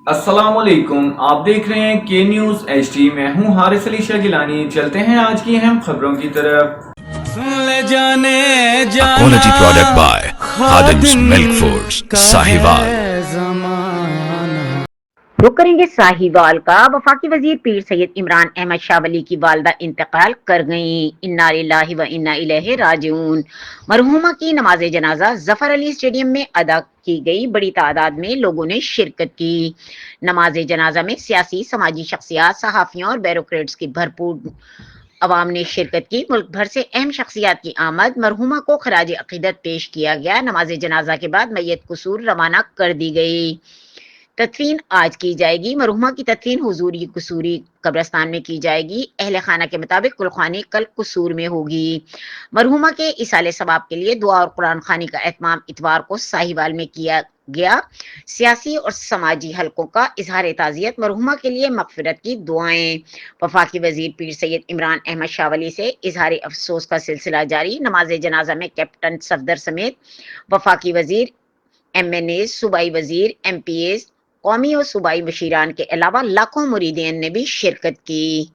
अस्सलामुअलैकुम, आप देख रहे हैं के न्यूज़ HD। मैं हूं हारिस अली शाह गिलानी। चलते हैं आज की अहम खबरों की तरफ। सुन ले जाने A जाना quality product by Khadim's Khadim Milk Foods, का Sahiwal। है जमाना। रुक करेंगे साहिवाल का। वफाकी वजीर पीर सैयद इमरान अहमद शाह वली की वालदा इंतकाल कर गईं। इन्ना लिल्लाहि व इन्ना इलैहि राजिऊन। मरहूमा की नमाज जनाजा जफर अली स्टेडियम में अदा की गई। बड़ी तादाद में लोगों ने शिरकत की। नमाज जनाजा में सियासी समाजी शख्सियात, सहाफियों और बैरोक्रेट्स की भरपूर अवाम ने शिरकत की। मुल्क भर से अहम शख्सियात की आमद। मरहूमा को खराज अकीदत पेश किया गया। नमाज जनाजा के बाद मैयत कुसूर रवाना कर दी गई। तदफीन आज की जाएगी। मरहुमा की तदफीन हुजूरी कसूरी कब्रस्तान में की जाएगी। अहले खाना के मुताबिक कुलखानी कल कसूर में होगी। मरहुमा के इसाले सवाब के लिए दुआ और कुरान खानी का एहतमाम इतवार को साहिवाल में किया गया। सियासी और समाजी हलकों का इजहार ताज़ियत। मरहुमा के लिए मगफिरत की दुआएं। वफाकी वजीर पीर सैयद इमरान अहमद शाह वली से इजहार अफसोस का सिलसिला जारी। नमाज जनाजा में कैप्टन सफदर समेत वफाकी वजीर, MNA, सूबाई वजीर, MPAs, कौमी और सूबाई मशीरान के अलावा लाखों मुरीदीन ने भी शिरकत की।